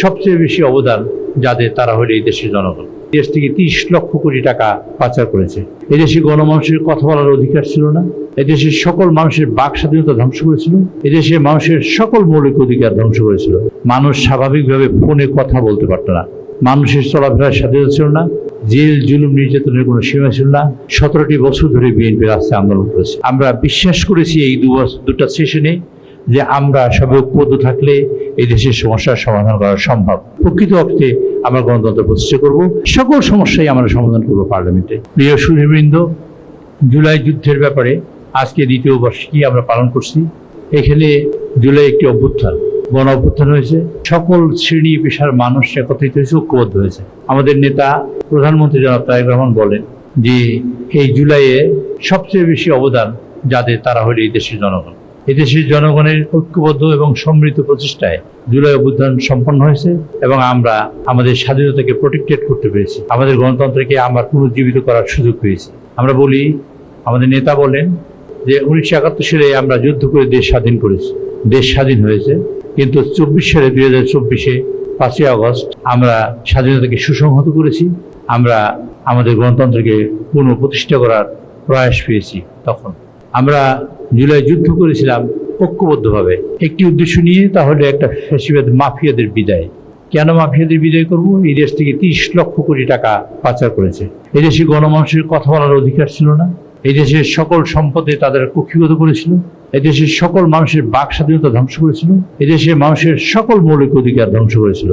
সবচেয়ে বেশি অবদান যাদের তারা হলো এই দেশের জনগণ। দেশ থেকে 30 লক্ষ কোটি টাকা পাচার করেছে। এদেশে গণমানুষের কথা বলার অধিকার ছিল না। এদেশের সকল মানুষের বাক স্বাধীনতা ধ্বংস করেছিল। এদেশের মানুষের সকল মৌলিক অধিকার ধ্বংস করেছিল। মানুষ স্বাভাবিকভাবে ফোনে কথা বলতে পারত না। মানুষের চলাফেরার স্বাধীনতা ছিল না। জেল জুলুম নির্যাতনের কোনো সীমা ছিল না। 17টি বছর ধরে বিএনপি রাস্তায় আন্দোলন করেছে। আমরা বিশ্বাস করেছি এই দুটা সেশনে যে আমরা সবাই ঐক্যবদ্ধ থাকলে এই দেশের সমস্যার সমাধান করা সম্ভব। প্রকৃত অর্থে আমরা গণতন্ত্র প্রতিষ্ঠা করব, সকল সমস্যাই আমরা সমাধান করব পার্লামেন্টে। প্রিয় সুধীবৃন্দ, জুলাই যুদ্ধের ব্যাপারে আজকে 2য় বার্ষিকী আমরা পালন করছি। এখানে জুলাই একটি অভ্যুত্থান, গণ অভ্যুত্থান হয়েছে। সকল শ্রেণী পেশার মানুষ একত্রিত হয়েছে, ঐক্যবদ্ধ হয়েছে। আমাদের নেতা প্রধানমন্ত্রী জনাব তারেক রহমান বলেন যে এই জুলাইয়ে সবচেয়ে বেশি অবদান যাদের তারা হলো এই দেশের জনগণ। এদেশের জনগণের ঐক্যবদ্ধ এবং সমৃদ্ধ প্রচেষ্টায় জুলাই অভ্যুত্থান সম্পন্ন হয়েছে এবং আমরা আমাদের স্বাধীনতাকে প্রোটেক্টেড করতে পেরেছি। আমাদের গণতন্ত্রকে আমরা পুনর্জীবিত করার সুযোগ পেয়েছি। আমরা বলি, আমাদের নেতা বলেন যে 1971 সালে আমরা যুদ্ধ করে দেশ স্বাধীন করেছি, দেশ স্বাধীন হয়েছে। কিন্তু 2024 5ই আগস্ট আমরা স্বাধীনতাকে সুসংহত করেছি। আমরা আমাদের গণতন্ত্রকে পুনঃপ্রতিষ্ঠা করার প্রয়াস পেয়েছি। তখন আমরা জুলাই যুদ্ধ করেছিলাম ঐক্যবদ্ধভাবে একটি উদ্দেশ্য নিয়ে, তাহলে একটা ফ্যাসিবাদ মাফিয়াদের বিদায়। কেন মাফিয়াদের বিদায় করব? এই দেশ থেকে 30 লক্ষ কোটি টাকা পাচার করেছে। এদেশে গণমানুষের কথা বলার অধিকার ছিল না। এই দেশের সকল সম্পদে তাদের কক্ষিগত করেছিল। এদেশের সকল মানুষের বাক স্বাধীনতা ধ্বংস করেছিল। এদেশের মানুষের সকল মৌলিক অধিকার ধ্বংস করেছিল।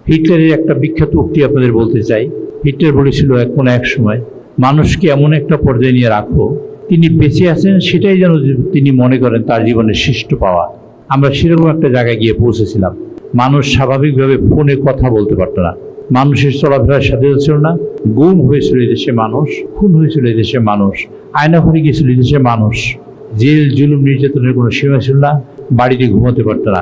হিটলারের একটা বিখ্যাত উক্তি আপনাদের বলতে চাই। হিটলার বলেছিল এক সময়, মানুষকে এমন একটা পর্যায়ে নিয়ে রাখো তিনি বেঁচে আছেন সেটাই যেন তিনি মনে করেন তার জীবনের শ্রেষ্ঠ পাওয়া। আমরা সেরকম একটা জায়গায় গিয়ে পৌঁছেছিলাম। মানুষ স্বাভাবিকভাবে ফোনে কথা বলতে পারত না। মানুষের চলাফেরার স্বাধীনতা ছিল না। গুম হয়েছিল এদেশে মানুষ, খুন হয়েছিল এদেশে মানুষ, আয়না হয়ে গিয়েছিল এদেশে মানুষ। জেল জুলুম নির্যাতনের কোনো সীমা ছিল না। বাড়িতে ঘুমাতে পারত না।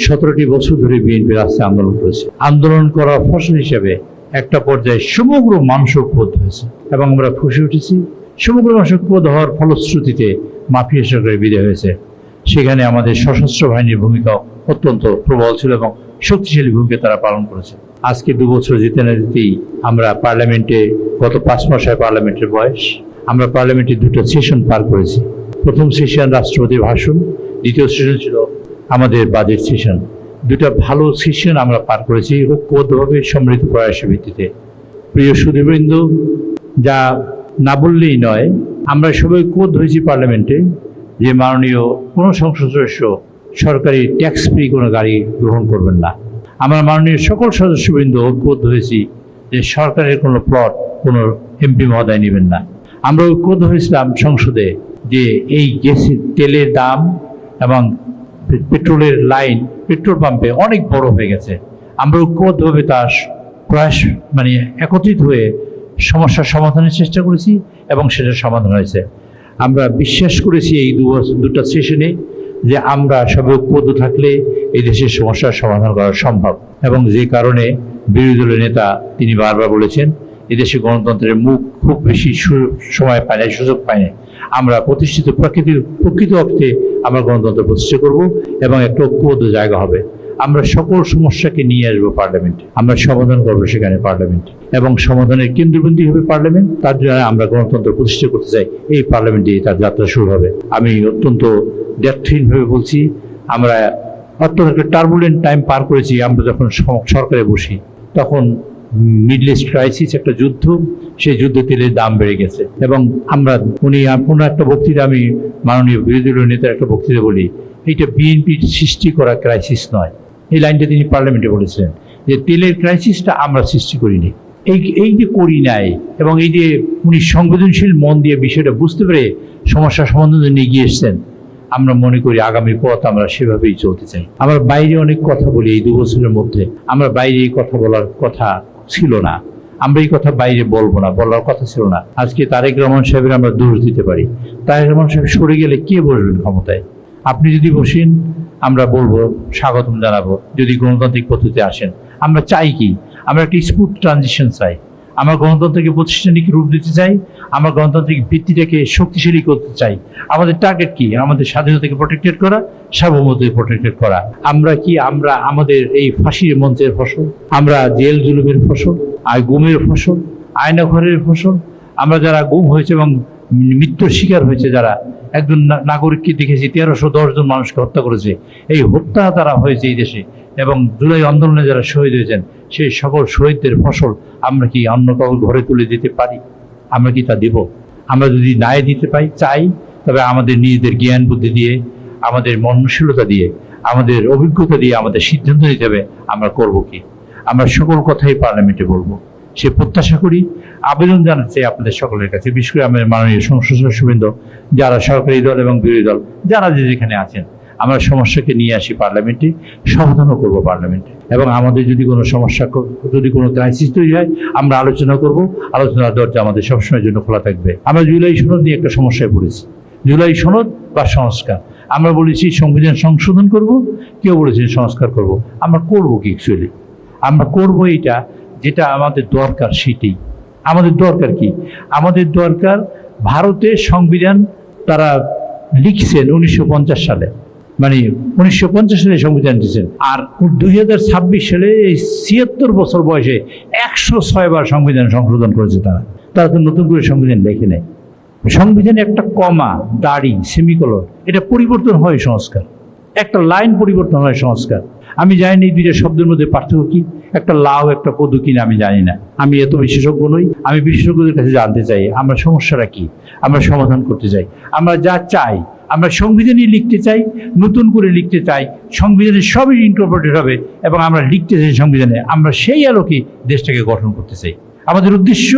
17টি বছর ধরে বিএনপি রাস্তায় আন্দোলন করেছে। আন্দোলন করার ফসল হিসেবে একটা পর্যায়ে সমগ্র মানুষ ঐক্যবদ্ধ হয়েছে এবং আমরা খুশি উঠেছি। সমগ্র মানুষ ঐক্যবদ্ধ হওয়ার ফলশ্রুতিতে মাফিয়া সরকারের বিদায় হয়েছে। সেখানে আমাদের সশস্ত্র বাহিনীর ভূমিকা অত্যন্ত প্রবল ছিল এবং শক্তিশালী ভূমিকা তারা পালন করেছে। আজকে 2 বছর যেতে না যেতেই আমরা পার্লামেন্টে, গত 5 মাস হয় পার্লামেন্টের বয়স, আমরা পার্লামেন্টে 2টা সেশন পার করেছি। প্রথম সেশন রাষ্ট্রপতির ভাষণ, দ্বিতীয় সেশন ছিল আমাদের বাজেট সেশন। 2টা ভালো সেশন আমরা পার করেছি ঐক্যবদ্ধভাবে সমৃদ্ধ প্রয়াসের ভিত্তিতে। প্রিয় সুধীবৃন্দ, যা না বললেই নয়, আমরা সবাই ঐক্যবদ্ধ হয়েছি পার্লামেন্টে যে মাননীয় কোনো সংসদ সদস্য সরকারি ট্যাক্স ফ্রি কোনো গাড়ি গ্রহণ করবেন না। আমরা মাননীয় সকল সদস্যবৃন্দ ঐক্যবদ্ধ হয়েছি যে সরকারের কোনো প্লট কোনো এমপি মহোদয় নেবেন না। আমরা ঐক্যবদ্ধ হয়েছিলাম সংসদে যে এই তেলের দাম এবং পেট্রোলের লাইন পেট্রোল পাম্পে অনেক বড় হয়ে গেছে। আমরা ঐক্যবদ্ধভাবে তার প্রয়াস একত্রিত হয়ে সমস্যার সমাধানের চেষ্টা করেছি এবং সেটার সমাধান হয়েছে। আমরা বিশ্বাস করেছি এই 2টা সেশনে যে আমরা সবাই ঐক্যবদ্ধ থাকলে এই দেশের সমস্যার সমাধান করা সম্ভব। এবং যে কারণে বিরোধী দলের নেতা তিনি বারবার বলেছেন এদেশে গণতন্ত্রের মুখ খুব বেশি সময় পায় না, সুযোগ পায় না। আমরা প্রতিষ্ঠিত প্রকৃত অর্থে আমরা গণতন্ত্র প্রতিষ্ঠা করব এবং একটা ঐক্যবদ্ধ জায়গা হবে। আমরা সকল সমস্যাকে নিয়ে আসবো পার্লামেন্টে, আমরা সমাধান করবো সেখানে পার্লামেন্টে, এবং সমাধানের কেন্দ্রবিন্দু হবে পার্লামেন্ট। তার জন্য আমরা গণতন্ত্র প্রতিষ্ঠা করতে চাই, এই পার্লামেন্টে তার যাত্রা শুরু হবে। আমি অত্যন্ত দ্ব্যর্থহীনভাবে বলছি, আমরা অত্যন্ত একটা টার্বুলেন্ট টাইম পার করেছি। আমরা যখন সরকারে বসি তখন মিডল ইস্ট ক্রাইসিস, একটা যুদ্ধ, সেই যুদ্ধে তেলের দাম বেড়ে গেছে এবং আমরা কোনো একটা বক্তৃতা, আমি মাননীয় বিরোধী দলীয় নেতার একটা বক্তৃতা বলি, এইটা বিএনপির সৃষ্টি করা ক্রাইসিস নয়। এই লাইনটা তিনি পার্লামেন্টে বলেছিলেন যে তেলের ক্রাইসিসটা আমরা সৃষ্টি করিনি, এই যে করি নাই, এবং এই যে উনি সংবেদনশীল মন দিয়ে বিষয়টা বুঝতে পেরে সমস্যা সমাধানের জন্য এগিয়ে এসছেন। আমরা মনে করি আগামী পথ আমরা সেভাবেই চলতে চাই। আমরা বাইরে অনেক কথা বলি, এই 2 বছরের মধ্যে আমরা বাইরে এই কথা বলার কথা ছিল না। আমরা এই কথা বাইরে বলবো না, বলার কথা ছিল না। আজকে তারেক রহমান সাহেবের আমরা দোষ দিতে পারি। তারেক রহমান সাহেব সরে গেলে কে বসবেন ক্ষমতায়? আপনি যদি বসেন আমরা বলবো স্বাগতম জানাবো, যদি গণতান্ত্রিক পদ্ধতিতে আসেন। আমরা চাই কি? আমরা একটা স্মুথ ট্রানজিশন চাই। আমরা গণতন্ত্রকে প্রতিষ্ঠানিক রূপ দিতে চাই, আমরা গণতান্ত্রিক ভিত্তিটাকে শক্তিশালী করতে চাই। আমাদের টার্গেট কি? আমাদের স্বাধীনতাকে প্রোটেক্টেড করা, সার্বভৌমত্বকে প্রোটেক্টেড করা। আমরা আমাদের এই ফাঁসির মঞ্চের ফসল, আমরা জেল জুলুমের ফসল, আর গুমের ফসল, আয়নাঘরের ফসল। আমরা যারা গুম হয়েছে এবং মৃত্যুর শিকার হয়েছে, যারা একজন নাগরিককে দেখেছি 1310 জন মানুষকে হত্যা করেছে, এই হত্যা তারা হয়েছে এই দেশে, এবং জুলাই আন্দোলনে যারা শহীদ হয়েছেন সেই সকল শহীদদের ফসল আমরা কি অন্য কাউকে ঘরে তুলে দিতে পারি? আমরা কি তা দেব? আমরা যদি ন্যায় দিতে চাই, তবে আমাদের নিজেদের জ্ঞান বুদ্ধি দিয়ে, আমাদের মননশীলতা দিয়ে, আমাদের অভিজ্ঞতা দিয়ে আমাদের সিদ্ধান্ত নিতে হবে আমরা করব কি। আমরা সকল কথাই পার্লামেন্টে বলবো, সে প্রত্যাশা করি। আবেদন জানাচ্ছি আপনাদের সকলের কাছে, বিশেষ করে আমাদের মাননীয় সংসদ সদস্যবৃন্দ, যারা সরকারি দল এবং বিরোধী দল, যারা যেখানে আছেন, আমরা সমস্যাকে নিয়ে আসি পার্লামেন্টে, সমাধানও করব পার্লামেন্টে। এবং আমাদের যদি কোনো সমস্যা, যদি কোনো ক্রাইসিস তৈরি হয়, আমরা আলোচনা করব। আলোচনার দরজা আমাদের সবসময়ের জন্য খোলা থাকবে। আমরা জুলাই সনদ নিয়ে একটা সমস্যায় পড়েছি, জুলাই সনদ বা সংস্কার। আমরা বলেছি সংবিধান সংশোধন করব, কেউ বলেছেন সংস্কার করব। আমরা করব কি? অ্যাকচুয়ালি আমরা করব এইটা যেটা আমাদের দরকার, সেটাই আমাদের দরকার। কি আমাদের দরকার? ভারতের সংবিধান তারা লিখছেন 1950 সালে, মানে 1950 সালে সংবিধান দিয়েছেন, আর 2026 সালে এই 76 বছর বয়সে 106 বার সংবিধান সংশোধন করেছে। তারা তো নতুন করে সংবিধান লেখে নেয়। সংবিধানে একটা কমা, দাড়ি, সেমিকোলন, এটা পরিবর্তন হয় সংস্কার। একটা লাইন পরিবর্তন হয় সংস্কার। আমি জানি না এই দুইটা শব্দের মধ্যে পার্থক্য কি, একটা লাউ একটা কদু কিনা আমি জানি না। আমি এত বিশেষজ্ঞ নই। আমি বিশেষজ্ঞদের কাছে জানতে চাই আমরা সমস্যাটা কি, আমরা সমাধান করতে চাই। আমরা যা চাই, আমরা সংবিধানই লিখতে চাই, নতুন করে লিখতে চাই, সংবিধানের সবই ইন্টারপ্রেটেড হবে, এবং আমরা লিখতে চাই সংবিধানে, আমরা সেই আলোকে দেশটাকে গঠন করতে চাই। আমাদের উদ্দেশ্য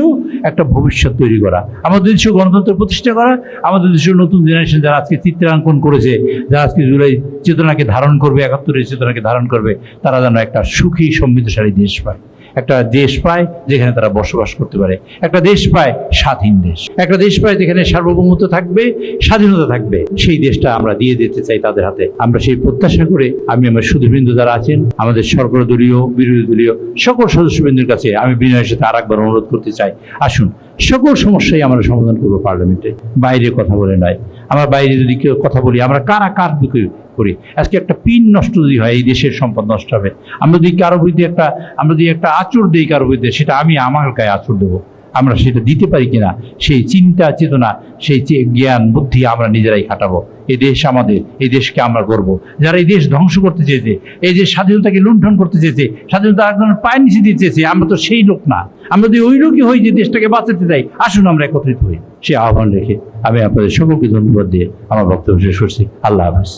একটা ভবিষ্যৎ তৈরি করা, আমাদের উদ্দেশ্য গণতন্ত্র প্রতিষ্ঠা করা, আমাদের উদ্দেশ্য নতুন জেনারেশন যারা আজকে চিত্রাঙ্কন করেছে, যারা আজকে জুলাই চেতনাকে ধারণ করবে, 71-এর চেতনাকে ধারণ করবে, তারা যেন একটা সুখী সমৃদ্ধশালী দেশ পায়, একটা দেশ পায় যেখানে তারা বসবাস করতে পারে, একটা দেশ পায় স্বাধীন দেশ, একটা দেশ পায় যেখানে সার্বভৌমত্ব থাকবে, স্বাধীনতা থাকবে। সেই দেশটা আমরা দিয়ে দিতে চাই তাদের হাতে। আমরা সেই প্রত্যাশা করে আমি আমার সুধীবৃন্দ যারা আছেন, আমাদের সরকার দলীয়, বিরোধী দলীয় সকল সদস্যবৃন্দের কাছে আমি বিনয়ের সাথে আরেকবার অনুরোধ করতে চাই, আসুন সকল সমস্যাই আমরা সমাধান করবো পার্লামেন্টে, বাইরে কথা বলে নয়। আমরা বাইরে যদি কেউ কথা বলি, আমরা কারা কার দিকে করি। আজকে একটা পিন নষ্ট যদি হয়, এই দেশের সম্পদ নষ্ট হবে। আমরা যদি কারো বিরুদ্ধে একটা আঁচড় দিই কারো বিরুদ্ধে, সেটা আমি আমার গায়ে আঁচড় দেবো। আমরা সেটা দিতে পারি কিনা, সেই চিন্তা চেতনা, সেই জ্ঞান বুদ্ধি আমরা নিজেরাই খাটাবো। এই দেশ আমাদের, এই দেশকে আমরা গর্ব। যারা এই দেশ ধ্বংস করতে চেয়েছে, এই যে স্বাধীনতাকে লুণ্ঠন করতে চেয়েছে, স্বাধীনতা একজনের পায়ের নিচে দিতে চেয়েছে, আমরা তো সেই লোক না। আমরা যদি ওই লোকই হই যে দেশটাকে বাঁচাতে চাই, আসুন আমরা একত্রিত হই। সে আহ্বান রেখে আমি আপনাদের সকলকে ধন্যবাদ দিয়ে আমার বক্তব্য শেষ করছি। আল্লাহ হাফেজ।